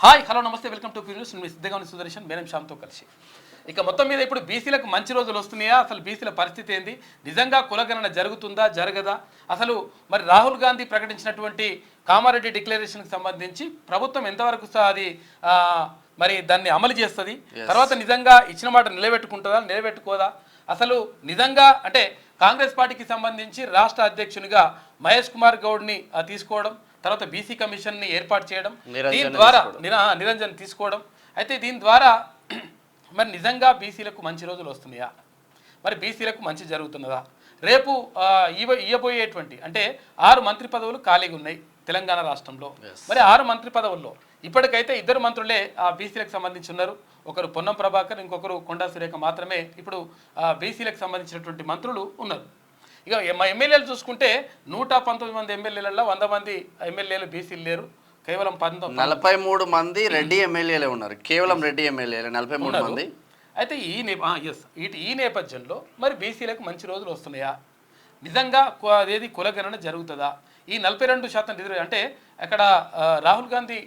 Hi hello నమస్తే welcome to news. నేను సిద్ధగాని సుదర్శన్ మేనం శ్యామ్తో కలిసి ఇక మొత్తం మీద ఇప్పుడు బీసీలకు మంచి రోజులు వస్తున్నాయా, అసలు బీసీల పరిస్థితి ఏంది, నిజంగా కులగణన జరుగుతుందా జరగదా, అసలు మరి రాహుల్ గాంధీ ప్రకటించినటువంటి కామారెడ్డి డిక్లరేషన్కి సంబంధించి ప్రభుత్వం ఎంతవరకు అది మరి దాన్ని అమలు చేస్తుంది, తర్వాత నిజంగా ఇచ్చిన మాట నిలబెట్టుకుంటుందా నిలబెట్టుకోదా, అసలు నిజంగా అంటే కాంగ్రెస్ పార్టీకి సంబంధించి రాష్ట్ర అధ్యక్షునిగా మహేష్ కుమార్ గౌడ్ని తీసుకోవడం, తర్వాత బీసీ కమిషన్ని ఏర్పాటు చేయడం, దీని ద్వారా నిరంజన్ తీసుకోవడం, అయితే దీని ద్వారా మరి నిజంగా బీసీలకు మంచి రోజులు వస్తున్నాయా, మరి బీసీలకు మంచి జరుగుతున్నదా, రేపు ఇవ్వబోయేటువంటి అంటే 6 మంత్రి పదవులు ఖాళీగా ఉన్నాయి తెలంగాణ రాష్ట్రంలో. మరి 6 మంత్రి పదవుల్లో ఇప్పటికైతే 2 మంత్రులే బీసీలకు సంబంధించి ఉన్నారు. ఒకరు పొన్నం ప్రభాకర్, ఇంకొకరు కొండా సురేఖ మాత్రమే ఇప్పుడు బీసీలకు సంబంధించినటువంటి మంత్రులు ఉన్నారు. ఇక మా ఎమ్మెల్యేలు చూసుకుంటే 119 మంది ఎమ్మెల్యేలలో 100 మంది ఎమ్మెల్యేలు బీసీలు లేరు, కేవలం 43 మంది రెడ్డి ఎమ్మెల్యేలే ఉన్నారు, కేవలం రెడ్డి ఎమ్మెల్యేలు 43 మంది. అయితే ఈ నేపథ్యంలో మరి బీసీలకు మంచి రోజులు వస్తున్నాయా, నిజంగా అదేది కులగణన జరుగుతుందా, ఈ 42% రిజర్వేషన్ అంటే అక్కడ రాహుల్ గాంధీ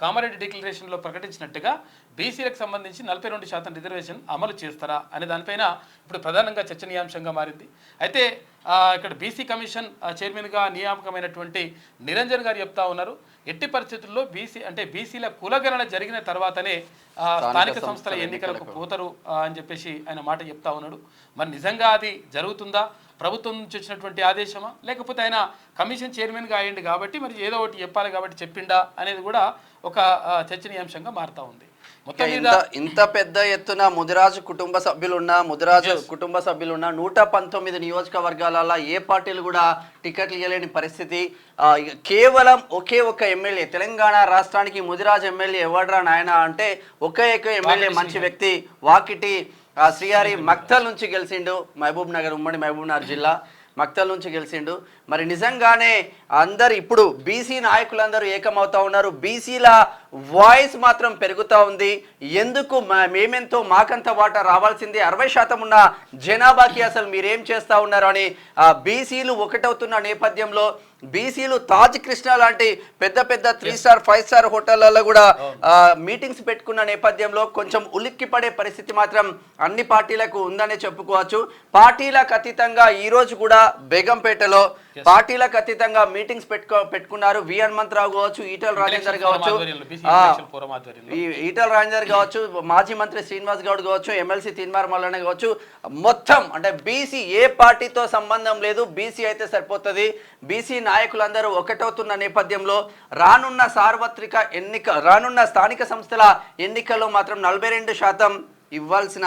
కామారెడ్డి డిక్లరేషన్లో ప్రకటించినట్టుగా బీసీలకు సంబంధించి 42% రిజర్వేషన్ అమలు చేస్తారా అనే దానిపైన ఇప్పుడు ప్రధానంగా చర్చనీయాంశంగా మారింది. అయితే ఇక్కడ బీసీ కమిషన్ చైర్మన్గా నియామకమైనటువంటి నిరంజన్ గారు చెప్తా ఉన్నారు, ఎట్టి పరిస్థితుల్లో బీసీల కులగణన జరిగిన తర్వాతనే స్థానిక సంస్థల ఎన్నికలకు పోతారు అని చెప్పేసి ఆయన మాట చెప్తా ఉన్నాడు. మరి నిజంగా అది జరుగుతుందా, ప్రభుత్వం నుంచి వచ్చినటువంటి ఆదేశమా, లేకపోతే ఆయన కమిషన్ చైర్మన్గా అయ్యింది కాబట్టి మరి ఏదో ఒకటి చెప్పాలి కాబట్టి చెప్పిండా అనేది కూడా ఒక చర్చనీయాంశంగా మారుతా ఉంది. ఇంత పెద్ద ఎత్తున ముదిరాజు కుటుంబ సభ్యులున్న 119 నియోజకవర్గాల ఏ పార్టీలు కూడా టికెట్లు ఇవ్వలేని పరిస్థితి. కేవలం ఒకే ఒక ఎమ్మెల్యే తెలంగాణ రాష్ట్రానికి ముదిరాజు ఎమ్మెల్యే ఎవడ్రా నాయన అంటే ఒకే ఎమ్మెల్యే మంచి వ్యక్తి వాకిటి శ్రీహరి మక్తల్ నుంచి గెలిచిండు, ఉమ్మడి మహబూబ్ నగర్ జిల్లా మక్తల్ నుంచి గెలిచిండు. మరి నిజంగానే అందరు ఇప్పుడు బీసీ నాయకులందరూ ఏకమవుతా ఉన్నారు, బీసీల వాయిస్ మాత్రం పెరుగుతూ ఉంది. ఎందుకు మేమెంతో మాకంత వాటా రావాల్సింది, 60% ఉన్న జనాభాకి అసలు మీరేం చేస్తూ ఉన్నారు అని బీసీలు ఒకటవుతున్న నేపథ్యంలో బీసీలు తాజ్ కృష్ణ లాంటి పెద్ద 3 స్టార్ 5 స్టార్ హోటళ్లలో కూడా మీటింగ్స్ పెట్టుకున్న నేపథ్యంలో కొంచెం ఉలిక్కి పడే పరిస్థితి మాత్రం అన్ని పార్టీలకు ఉందనే చెప్పుకోవచ్చు. పార్టీలకు అతీతంగా ఈరోజు కూడా బేగంపేటలో పార్టీలకు అతీతంగా మీటింగ్స్ పెట్టుకున్నారు. వి హనుమంతరావు కావచ్చు, ఈటల రాజేందర్ కావచ్చు, మాజీ మంత్రి శ్రీనివాస్ గౌడ్ కావచ్చు, ఎమ్మెల్సీ తీన్మార్ మల్లన్న కావచ్చు, మొత్తం అంటే బీసీ ఏ పార్టీతో సంబంధం లేదు, బీసీ అయితే సరిపోతుంది. బీసీ నాయకులందరూ ఒకటవుతున్న నేపథ్యంలో రానున్న స్థానిక సంస్థల ఎన్నికల్లో మాత్రం 42% ఇవ్వాల్సిన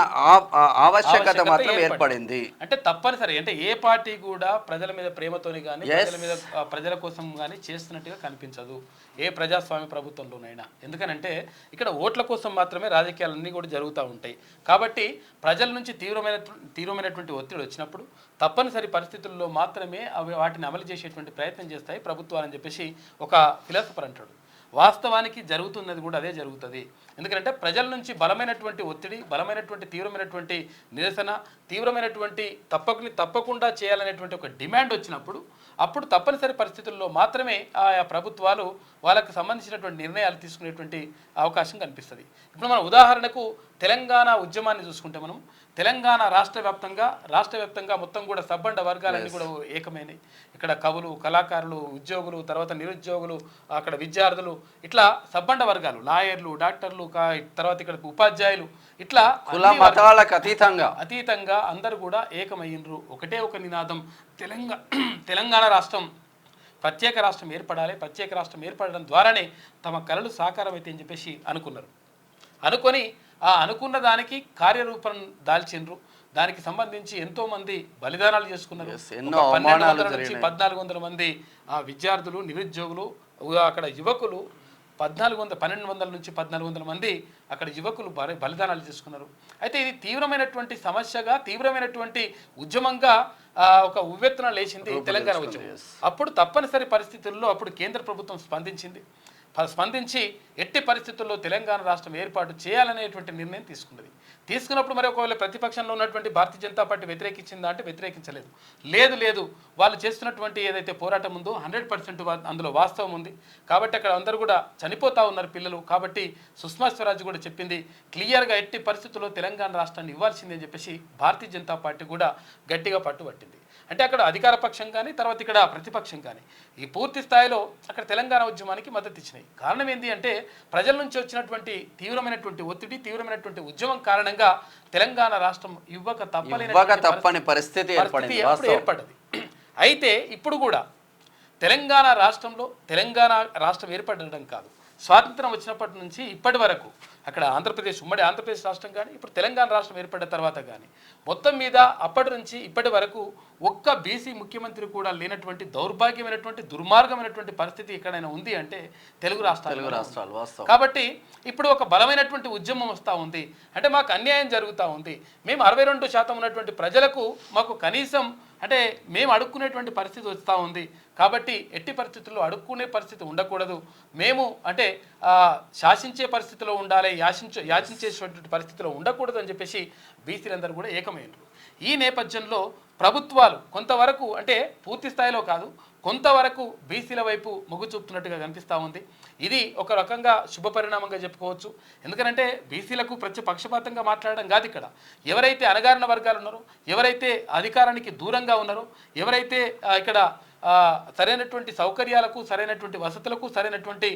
ఆవశ్యకత మాత్రం ఏర్పడింది. అంటే తప్పనిసరి అంటే ఏ పార్టీ కూడా ప్రజల మీద ప్రేమతోని కానీ ప్రజల కోసం కానీ చేస్తున్నట్టుగా కనిపించదు ఏ ప్రజాస్వామ్య ప్రభుత్వంలోనైనా. ఎందుకనంటే ఇక్కడ ఓట్ల కోసం మాత్రమే రాజకీయాలన్నీ కూడా జరుగుతూ ఉంటాయి. కాబట్టి ప్రజల నుంచి తీవ్రమైనటువంటి ఒత్తిడి వచ్చినప్పుడు తప్పనిసరి పరిస్థితుల్లో మాత్రమే వాటిని అమలు చేసేటువంటి ప్రయత్నం చేస్తాయి ప్రభుత్వాలని చెప్పేసి ఒక ఫిలాసఫర్ అంటాడు. వాస్తవానికి జరుగుతున్నది కూడా అదే జరుగుతుంది. ఎందుకంటే ప్రజల నుంచి బలమైనటువంటి ఒత్తిడి, బలమైనటువంటి తీవ్రమైనటువంటి నిరసన, తీవ్రమైనటువంటి తప్పకుండా చేయాలనేటువంటి ఒక డిమాండ్ వచ్చినప్పుడు అప్పుడు తప్పనిసరి పరిస్థితుల్లో మాత్రమే ఆయా ప్రభుత్వాలు వాళ్ళకు సంబంధించినటువంటి నిర్ణయాలు తీసుకునేటువంటి అవకాశం కనిపిస్తుంది. ఇప్పుడు మనం ఉదాహరణకు తెలంగాణ ఉద్యమాన్ని చూసుకుంటే మనం తెలంగాణ రాష్ట్ర వ్యాప్తంగా మొత్తం కూడా సబ్బండ వర్గాలన్నీ కూడా ఏకమైనవి. ఇక్కడ కవులు, కళాకారులు, ఉద్యోగులు, తర్వాత నిరుద్యోగులు, అక్కడ విద్యార్థులు, ఇట్లా సబ్బండ వర్గాలు, లాయర్లు, డాక్టర్లు, తర్వాత ఇక్కడ ఉపాధ్యాయులు, ఇట్లా కుల మతాలకు అతీతంగా అందరూ కూడా ఏకమయ్యిండ్రు. ఒకటే ఒక నినాదం, తెలంగాణ రాష్ట్రం ప్రత్యేక రాష్ట్రం ఏర్పడాలి, ప్రత్యేక రాష్ట్రం ఏర్పడడం ద్వారానే తమ కలలు సాకారం అయితే అని చెప్పేసి అనుకొని అనుకున్న దానికి కార్యరూపం దాల్చిండ్రు. దానికి సంబంధించి ఎంతో మంది బలిదానాలు చేసుకున్నారు. 1400 మంది విద్యార్థులు, నిరుద్యోగులు, అక్కడ యువకులు 1200 నుంచి 1400 మంది అక్కడ యువకులు బలిదానాలు చేసుకున్నారు. అయితే ఇది తీవ్రమైనటువంటి సమస్యగా, తీవ్రమైనటువంటి ఉద్యమంగా ఒక ఉవ్వెత్తున లేచింది తెలంగాణ ఉద్యమం. అప్పుడు తప్పనిసరి పరిస్థితుల్లో అప్పుడు కేంద్ర ప్రభుత్వం స్పందించి ఎట్టి పరిస్థితుల్లో తెలంగాణ రాష్ట్రం ఏర్పాటు చేయాలనేటువంటి నిర్ణయం తీసుకున్నది. తీసుకున్నప్పుడు మరి ఒకవేళ ప్రతిపక్షంలో ఉన్నటువంటి భారతీయ జనతా పార్టీ వ్యతిరేకించిందా అంటే వ్యతిరేకించలేదు. లేదు లేదు వాళ్ళు చేస్తున్నటువంటి ఏదైతే పోరాటం ఉందో 100% అందులో వాస్తవం ఉంది. కాబట్టి అక్కడ అందరూ కూడా చనిపోతా ఉన్నారు పిల్లలు. కాబట్టి సుష్మా స్వరాజ్ కూడా చెప్పింది క్లియర్గా ఎట్టి పరిస్థితుల్లో తెలంగాణ రాష్ట్రాన్ని ఇవ్వాల్సిందే అని చెప్పేసి భారతీయ జనతా పార్టీ కూడా గట్టిగా పట్టుబట్టింది. అంటే అక్కడ అధికార పక్షం కానీ తర్వాత ఇక్కడ ప్రతిపక్షం కానీ ఈ పూర్తి స్థాయిలో అక్కడ తెలంగాణ ఉద్యమానికి మద్దతు ఇచ్చినాయి. కారణం ఏంటి అంటే ప్రజల నుంచి వచ్చినటువంటి తీవ్రమైనటువంటి ఒత్తిడి, తీవ్రమైనటువంటి ఉద్యమం కారణంగా తెలంగాణ రాష్ట్రం ఇవ్వక తప్పని పరిస్థితి ఏర్పడ్డది. అయితే ఇప్పుడు కూడా తెలంగాణ రాష్ట్రంలో తెలంగాణ రాష్ట్రం ఏర్పడడం కాదు, స్వాతంత్రం వచ్చినప్పటి నుంచి ఇప్పటి వరకు అక్కడ ఆంధ్రప్రదేశ్ ఉమ్మడి ఆంధ్రప్రదేశ్ రాష్ట్రం కానీ ఇప్పుడు తెలంగాణ రాష్ట్రం ఏర్పడిన తర్వాత కానీ మొత్తం మీద అప్పటి నుంచి ఇప్పటి వరకు ఒక్క బీసీ ముఖ్యమంత్రి కూడా లేనటువంటి దౌర్భాగ్యమైనటువంటి దుర్మార్గమైనటువంటి పరిస్థితి ఎక్కడైనా ఉంది అంటే తెలుగు రాష్ట్రాలు. కాబట్టి ఇప్పుడు ఒక బలమైనటువంటి ఉద్యమం వస్తూ ఉంది. అంటే మాకు అన్యాయం జరుగుతూ ఉంది, మేము 62% ఉన్నటువంటి ప్రజలకు మాకు కనీసం అంటే మేము అడుక్కునేటువంటి పరిస్థితి వస్తూ ఉంది. కాబట్టి ఎట్టి పరిస్థితుల్లో అడుక్కునే పరిస్థితి ఉండకూడదు, మేము అంటే శాసించే పరిస్థితిలో ఉండాలి, యాచించేటువంటి పరిస్థితిలో ఉండకూడదు అని చెప్పేసి బీసీలందరూ కూడా ఏకమైనరు. ఈ నేపథ్యంలో ప్రభుత్వాలు కొంతవరకు అంటే పూర్తి స్థాయిలో కాదు కొంతవరకు బీసీల వైపు మొగ్గు చూపుతున్నట్టుగా కనిపిస్తూ ఉంది. ఇది ఒక రకంగా శుభ పరిణామంగా చెప్పుకోవచ్చు. ఎందుకంటే బీసీలకు పక్షపాతంగా మాట్లాడడం కాదు, ఇక్కడ ఎవరైతే అణగారిన వర్గాలు ఉన్నారో, ఎవరైతే అధికారానికి దూరంగా ఉన్నారో, ఎవరైతే ఇక్కడ సరైనటువంటి సౌకర్యాలకు, సరైనటువంటి వసతులకు, సరైనటువంటి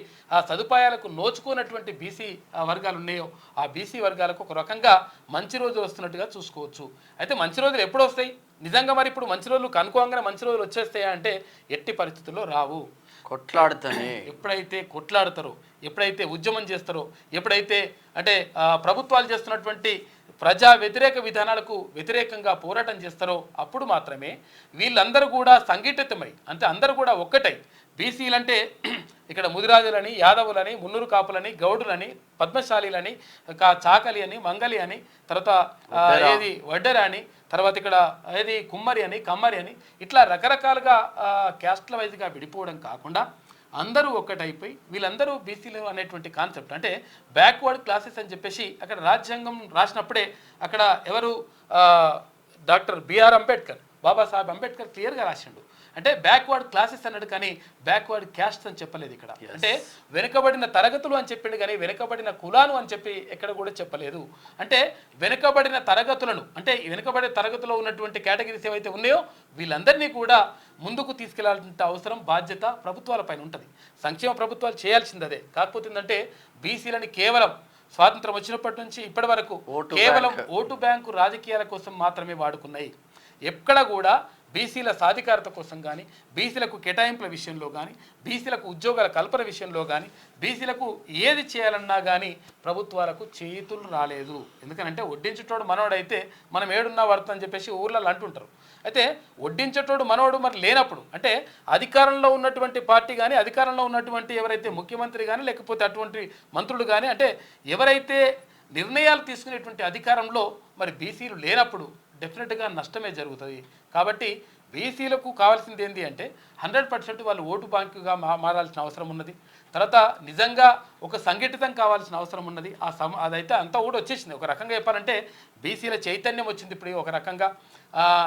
సదుపాయాలకు నోచుకున్నటువంటి బీసీ వర్గాలు ఉన్నాయో ఆ బీసీ వర్గాలకు ఒక రకంగా మంచి రోజులు వస్తున్నట్టుగా చూసుకోవచ్చు. అయితే మంచి రోజులు ఎప్పుడు వస్తాయి నిజంగా? మరి ఇప్పుడు మంచి రోజులు కనుకోగానే మంచి రోజులు వచ్చేస్తాయా అంటే ఎట్టి పరిస్థితుల్లో రావు. కొట్లాడుతానే ఎప్పుడైతే కొట్లాడతారో, ఎప్పుడైతే ఉద్యమం చేస్తారో, ఎప్పుడైతే అంటే ప్రభుత్వాలు చేస్తున్నటువంటి ప్రజా వ్యతిరేక విధానాలకు వ్యతిరేకంగా పోరాటం చేస్తారో అప్పుడు మాత్రమే వీళ్ళందరూ కూడా సంఘటితమై అంటే అందరూ కూడా ఒక్కటై బీసీలంటే ఇక్కడ ముదిరాజులని, యాదవులని, మున్నూరు కాపులని, గౌడులని, పద్మశాలీలని, చాకలి అని, మంగలి అని, తర్వాత ఏది వడ్డెర అని, తర్వాత ఇక్కడ ఏది కుమ్మరి అని, కమ్మరి అని, ఇట్లా రకరకాలుగా క్యాస్ట్ల వైజ్గా విడిపోవడం కాకుండా అందరూ ఒక్కటైపోయి వీళ్ళందరూ బీసీలు అనేటువంటి కాన్సెప్ట్ అంటే బ్యాక్వర్డ్ క్లాసెస్ అని చెప్పేసి అక్కడ రాజ్యాంగం రాసినప్పుడే అక్కడ ఎవరు డాక్టర్ బిఆర్ అంబేద్కర్, బాబాసాహెబ్ అంబేద్కర్ క్లియర్గా రాసిండు. అంటే బ్యాక్వర్డ్ క్లాసెస్ అన్నాడు కానీ బ్యాక్వర్డ్ క్యాస్ట్ అని చెప్పలేదు ఇక్కడ. అంటే వెనుకబడిన తరగతులు అని చెప్పిండు కానీ వెనుకబడిన కులాలు అని చెప్పి ఎక్కడ కూడా చెప్పలేదు. అంటే వెనుకబడిన తరగతులను అంటే వెనుకబడిన తరగతిలో ఉన్నటువంటి కేటగిరీస్ ఏవైతే ఉన్నాయో వీళ్ళందరినీ కూడా ముందుకు తీసుకెళ్లాల్సిన అవసరం, బాధ్యత ప్రభుత్వాల పైన ఉంటుంది. సంక్షేమ ప్రభుత్వాలు చేయాల్సింది అదే. కాకపోతే ఏంటంటే బీసీలని కేవలం స్వాతంత్రం వచ్చినప్పటి నుంచి ఇప్పటి వరకు కేవలం ఓటు బ్యాంకు రాజకీయాల కోసం మాత్రమే వాడుకున్నాయి. ఎక్కడ కూడా బీసీల సాధికారత కోసం కానీ, బీసీలకు కేటాయింపుల విషయంలో కానీ, బీసీలకు ఉద్యోగాల కల్పన విషయంలో కానీ, బీసీలకు ఏది చేయాలన్నా కానీ ప్రభుత్వాలకు చేతులు రాలేదు. ఎందుకంటే వడ్డించేటోడు మనోడైతే మనం ఏడున్నా వర్త అని చెప్పేసి ఊర్లలో అంటుంటారు. అయితే వడ్డించేటోడు మనోడు మరి లేనప్పుడు అంటే అధికారంలో ఉన్నటువంటి పార్టీ కానీ, అధికారంలో ఉన్నటువంటి ఎవరైతే ముఖ్యమంత్రి కానీ లేకపోతే అటువంటి మంత్రులు కానీ అంటే ఎవరైతే నిర్ణయాలు తీసుకునేటువంటి అధికారంలో మరి బీసీలు లేనప్పుడు డెఫినెట్గా నష్టమే జరుగుతుంది. కాబట్టి బీసీలకు కావాల్సింది ఏంటి అంటే 100% వాళ్ళు ఓటు బ్యాంకుగా మారాల్సిన అవసరం ఉన్నది. తర్వాత నిజంగా ఒక సంఘటితం కావాల్సిన అవసరం ఉన్నది. అదైతే అంతా కూడా వచ్చేసింది. ఒక రకంగా చెప్పాలంటే బీసీల చైతన్యం వచ్చింది ఇప్పుడు. ఒక రకంగా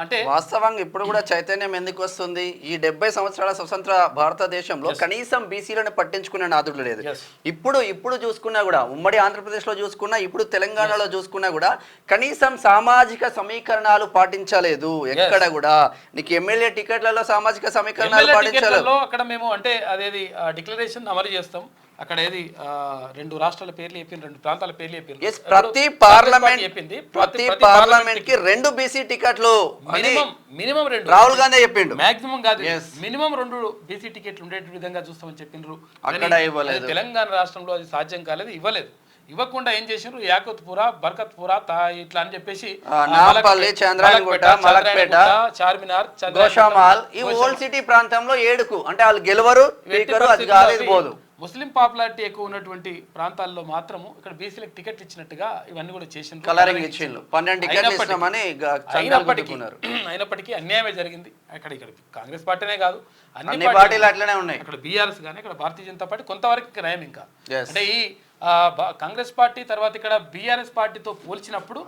అంటే వాస్తవంగా ఇప్పుడు కూడా చైతన్యం ఎందుకు వస్తుంది? ఈ 70 సంవత్సరాల స్వతంత్ర భారతదేశంలో కనీసం బీసీలను పట్టించుకునే నాదుడు లేదు. ఇప్పుడు చూసుకున్నా కూడా ఉమ్మడి ఆంధ్రప్రదేశ్లో చూసుకున్నా, ఇప్పుడు తెలంగాణలో చూసుకున్నా కూడా కనీసం సామాజిక సమీకరణాలు పాటించలేదు ఎక్కడ కూడా. నీకు ఎమ్మెల్యే టికెట్లలో సామాజిక సమీకరణాలు పాటించలేదు. అక్కడ మేము అంటే అదేది డిక్లరేషన్ అమలు చేస్తాం. అక్కడ ఏది 2 రాష్ట్రాల పేర్లు చెప్పింది, 2 ప్రాంతాల పేర్లు చెప్పింది. ప్రతి పార్లమెంట్ కి 2 బీసీ టికెట్లు మినిమం 2 రాహుల్ గాంధీ చెప్పిండు. మాక్సిమం కాదు, మినిమం 2 బీసీ టికెట్లు ఉండే విధంగా చూస్తామని చెప్పిండ్రు. తెలంగాణ రాష్ట్రంలో అది సాధ్యం కాలేదు, ఇవ్వలేదు. ఇవ్వకుండా ఏం చేసిండ్రు, యాకత్పుర, బర్కత్పుర ఇట్లా అని చెప్పేసి చార్మినార్, ఈ ఓల్డ్ సిటీ ప్రాంతంలో 7కు అంటే వాళ్ళు గెలవరు, అది కాలేదు పోదు. ముస్లిం పాపులారిటీ ఎక్కువ ఉన్నటువంటి ప్రాంతాల్లో మాత్రము ఇక్కడ బీసీలకు టికెట్లు ఇచ్చినట్టుగా ఇవన్నీ కూడా చేసిండ్రు. కలరింగ్ ఇచ్చిండ్రు 12 టికెట్లు ఇస్తామని అయినప్పటికీ అన్యాయమే జరిగింది. ఇక్కడ కాంగ్రెస్ పార్టీనే కాదు అన్ని పార్టీలు అట్లనే ఉన్నాయి. ఇక్కడ బీఆర్ఎస్ కానీ ఇక్కడ భారతీయ జనతా పార్టీ కొంతవరకు నయం. ఇంకా Yes. అంటే ఈ కాంగ్రెస్ పార్టీ తర్వాత ఇక్కడ బీఆర్ఎస్ పార్టీతో పోల్చినప్పుడు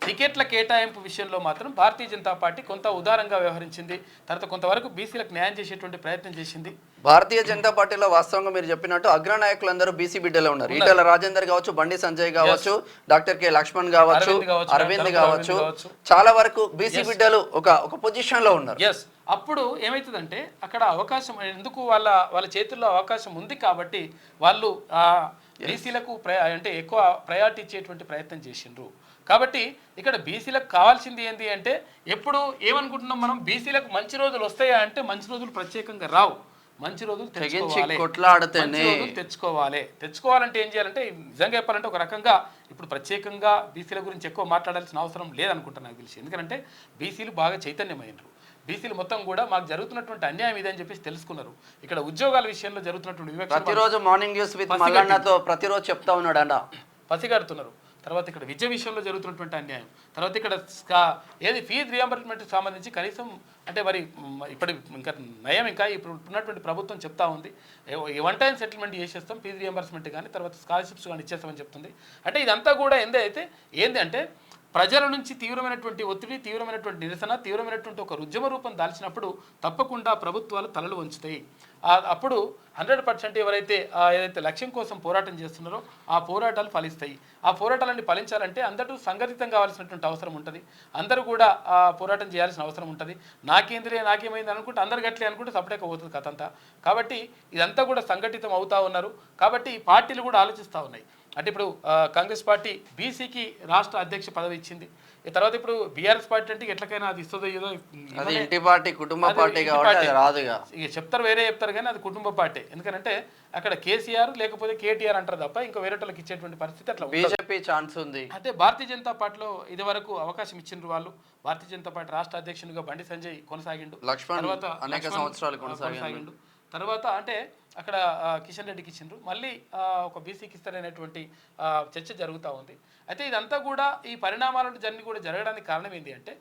టికెట్ల కేటాయింపు విషయంలో మాత్రం భారతీయ జనతా పార్టీ కొంత ఉదారంగా వ్యవహరించింది. తర్వాత కొంతవరకు బీసీలకు న్యాయం చేసేటువంటి ప్రయత్నం చేసింది. భారతీయ జనతా పార్టీలో వాస్తవంగా మీరు చెప్పినట్టు అగ్రనాయకులందరూ బీసీ బిడ్డలే ఉన్నారు. ఈటల రాజేందర్ కావచ్చు, బండి సంజయ్ కావచ్చు, డాక్టర్ కె లక్ష్మణ్ కావచ్చు, అరవింద్ కావచ్చు, చాలా వరకు బీసీ బిడ్డలు ఒక పొజిషన్ లో ఉన్నారు. ఎస్, అప్పుడు ఏమవుతుందంటే అక్కడ అవకాశం ఎందుకు వాళ్ళ చేతుల్లో అవకాశం ఉంది కాబట్టి వాళ్ళు బీసీలకు అంటే ఎక్కువ ప్రయారిటీ ఇచ్చేటువంటి ప్రయత్నం చేసిండ్రు. కాబట్టి ఇక్కడ బీసీలకు కావాల్సింది ఏంటి అంటే ఎప్పుడు ఏమనుకుంటున్నాం మనం, బీసీలకు మంచి రోజులు వస్తాయా అంటే మంచి రోజులు ప్రత్యేకంగా రావు. మంచి రోజులు తెచ్చుకోవాలంటే ఏం చేయాలంటే నిజంగా చెప్పాలంటే ఒక రకంగా ఇప్పుడు ప్రత్యేకంగా బీసీల గురించి ఎక్కువ మాట్లాడాల్సిన అవసరం లేదనుకుంటా నాకు తెలిసి. ఎందుకంటే బీసీలు బాగా చైతన్యమైనరు. బీసీలు మొత్తం కూడా మాకు జరుగుతున్నటువంటి అన్యాయం ఇదని చెప్పేసి తెలుసుకున్నారు. ఇక్కడ ఉద్యోగాల విషయంలో జరుగుతున్నటువంటి వివక్ష ప్రతిరోజు మార్నింగ్ న్యూస్ విత్ మల్లన్నతో ప్రతిరోజు చెప్తా ఉన్నాడు అన్న, పసిగడుతున్నారు. తర్వాత ఇక్కడ విద్య విషయంలో జరుగుతున్నటువంటి అన్యాయం, తర్వాత ఇక్కడ ఏది ఫీజు రియంబర్స్మెంట్కి సంబంధించి కనీసం అంటే మరి ఇప్పుడు ఇంకా నయం, ఇంకా ఇప్పుడు ఉన్నటువంటి ప్రభుత్వం చెప్తా ఉంది వన్ టైం సెటిల్మెంట్ చేసేస్తాం, ఫీజు రియంబర్స్మెంట్ కానీ తర్వాత స్కాలర్షిప్స్ కానీ ఇచ్చేస్తామని చెప్తుంది. అంటే ఇదంతా కూడా ఏంది అంటే ప్రజల నుంచి తీవ్రమైనటువంటి ఒత్తిడి, తీవ్రమైనటువంటి నిరసన, తీవ్రమైనటువంటి ఒక ఉద్యమ రూపం దాల్చినప్పుడు తప్పకుండా ప్రభుత్వాలు తలలు వంచుతాయి. అప్పుడు 100% ఎవరైతే ఏదైతే లక్ష్యం కోసం పోరాటం చేస్తున్నారో ఆ పోరాటాలు ఫలిస్తాయి. ఆ పోరాటాలన్నీ ఫలించాలంటే అందరూ సంఘటితం కావాల్సినటువంటి అవసరం ఉంటుంది. అందరూ కూడా పోరాటం చేయాల్సిన అవసరం ఉంటుంది. నాకేమైంది అనుకుంటే అందరు గట్లే అనుకుంటే సపరేట్గా పోతుంది కథ అంతా. కాబట్టి ఇదంతా కూడా సంఘటితం అవుతా ఉన్నారు. కాబట్టి పార్టీలు కూడా ఆలోచిస్తూ ఉన్నాయి. అంటే ఇప్పుడు కాంగ్రెస్ పార్టీ బీసీకి రాష్ట్ర అధ్యక్ష పదవి ఇచ్చింది. తర్వాత ఇప్పుడు బీఆర్ఎస్ పార్టీ అంటే ఎట్లకైనా అది ఇస్తుందో ఏదో ఇంటి పార్టీ, కుటుంబ పార్టీ కాబట్టి రాదుగా, ఇక చెప్తారు వేరే చెప్తారు కానీ అది కుటుంబ పార్టీ. ఎందుకంటే అక్కడ కేసీఆర్ లేకపోతే కేటీఆర్ అంటారు తప్ప ఇంకా వేరే వాళ్ళకి ఇచ్చేటువంటి పరిస్థితి అట్లా బీజేపీ ఛాన్స్ ఉంది. అయితే భారతీయ జనతా పార్టీలో ఇది వరకు అవకాశం ఇచ్చిండ్రు వాళ్ళు. భారతీయ జనతా పార్టీ రాష్ట్ర అధ్యక్షునిగా బండి సంజయ్ కొనసాగిండు, తర్వాత అనేక సంవత్సరాలు కొనసాగిండు. తర్వాత అంటే అక్కడ కిషన్ రెడ్డికి ఇచ్చిండ్రు, మళ్ళీ ఒక బీసీకి ఇస్తారనేటువంటి చర్చ జరుగుతూ ఉంది. అయితే ఇదంతా కూడా ఈ పరిణామాలను కూడా జరగడానికి కారణం ఏంటి అంటే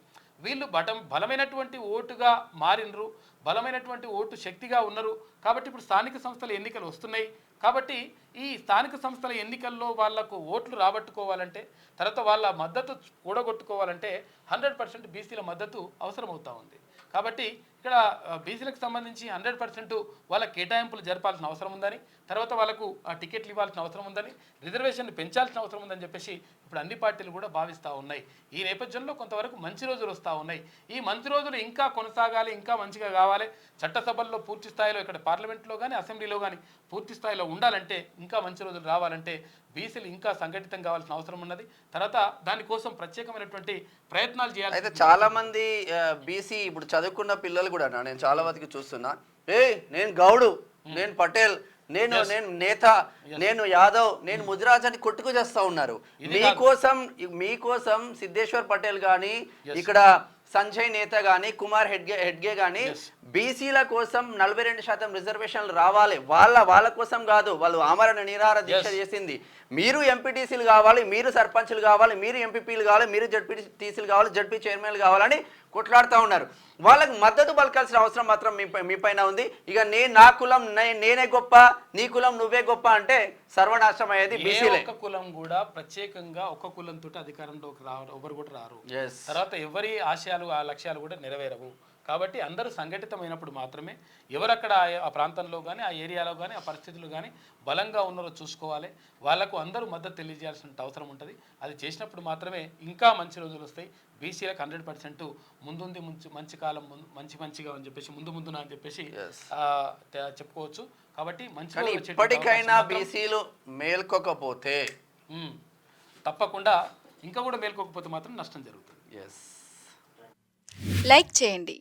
వీళ్ళు బలమైనటువంటి ఓటుగా మారినరు, బలమైనటువంటి ఓటు శక్తిగా ఉన్నారు. కాబట్టి ఇప్పుడు స్థానిక సంస్థల ఎన్నికలు వస్తున్నాయి. కాబట్టి ఈ స్థానిక సంస్థల ఎన్నికల్లో వాళ్లకు ఓట్లు రాబట్టుకోవాలంటే, తర్వాత వాళ్ళ మద్దతు కూడగొట్టుకోవాలంటే 100% బీసీల మద్దతు అవసరమవుతా ఉంది. కాబట్టి ఇక్కడ బీసీలకు సంబంధించి 100% వాళ్ళ కేటాయింపులు జరపాల్సిన అవసరం ఉందని, తర్వాత వాళ్ళకు టికెట్లు ఇవ్వాల్సిన అవసరం ఉందని, రిజర్వేషన్లు పెంచాల్సిన అవసరం ఉందని చెప్పేసి ఇప్పుడు అన్ని పార్టీలు కూడా భావిస్తూ ఉన్నాయి. ఈ నేపథ్యంలో కొంతవరకు మంచి రోజులు వస్తూ ఉన్నాయి. ఈ మంచి రోజులు ఇంకా కొనసాగాలి, ఇంకా మంచిగా కావాలి. చట్టసభల్లో పూర్తి స్థాయిలో, ఇక్కడ పార్లమెంట్లో కానీ అసెంబ్లీలో కానీ పూర్తి స్థాయిలో ఉండాలంటే, ఇంకా మంచి రోజులు రావాలంటే బీసీలు ఇంకా సంఘటితం కావాల్సిన అవసరం ఉన్నది. తర్వాత దానికోసం ప్రత్యేకమైనటువంటి ప్రయత్నాలు చేయాలి. అయితే చాలా మంది బీసీ ఇప్పుడు చదువుకున్న పిల్లలు కూడా నేను చాలా వరకు చూస్తున్నా, నేను గౌడు, నేను పటేల్, నేను నేత, నేను యాదవ్, నేను ముదిరాజ్ అని కొట్టుకు చేస్తా ఉన్నారు. మీకోసం సిద్ధేశ్వర్ పటేల్ గాని, ఇక్కడ సంజయ్ నేత గాని, కుమార్ హెడ్గే గాని బీసీల కోసం 42% రిజర్వేషన్లు రావాలి. వాళ్ళ కోసం కాదు, వాళ్ళు ఆమరణ నిరాహార దీక్ష చేసింది. మీరు ఎంపీటీసీలు కావాలి, మీరు సర్పంచ్లు కావాలి, మీరు ఎంపీపీలు కావాలి, మీరు జడ్పీటీసీలు కావాలి, జడ్పీ చైర్మన్లు కావాలని కొట్లాడుతూ ఉన్నారు. వాళ్ళకి మద్దతు పలకాల్సిన అవసరం మాత్రం మీ పైన ఉంది. ఇక నా కులం నేనే గొప్ప, నీ కులం నువ్వే గొప్ప అంటే సర్వనాశనం అయ్యేది బీసీలే. ఒక కులం కూడా ప్రత్యేకంగా ఒక కులంతో అధికారంలోకి ఎవరు కూడా రారు. తర్వాత ఎవరి ఆశయాలు ఆ లక్ష్యాలు కూడా నెరవేరవు. కాబట్టి అందరూ సంఘటితమైనప్పుడు మాత్రమే ఎవరక్కడ ఆ ప్రాంతంలో కానీ, ఆ ఏరియాలో కానీ, ఆ పరిస్థితులు కానీ బలంగా ఉన్నారో చూసుకోవాలి. వాళ్ళకు అందరూ మద్దతు తెలియజేయాల్సిన అవసరం ఉంటుంది. అది చేసినప్పుడు మాత్రమే ఇంకా మంచి రోజులు వస్తాయి. బీసీలకు 100% ముందుంది, మంచి కాలం, మంచిగా అని చెప్పేసి ముందున అని చెప్పేసి చెప్పుకోవచ్చు. కాబట్టి మంచి ఇప్పటికైనా బీసీలు మేల్కోకపోతే తప్పకుండా ఇంకా కూడా మేల్కోకపోతే మాత్రం నష్టం జరుగుతుంది. లైక్ చేయండి,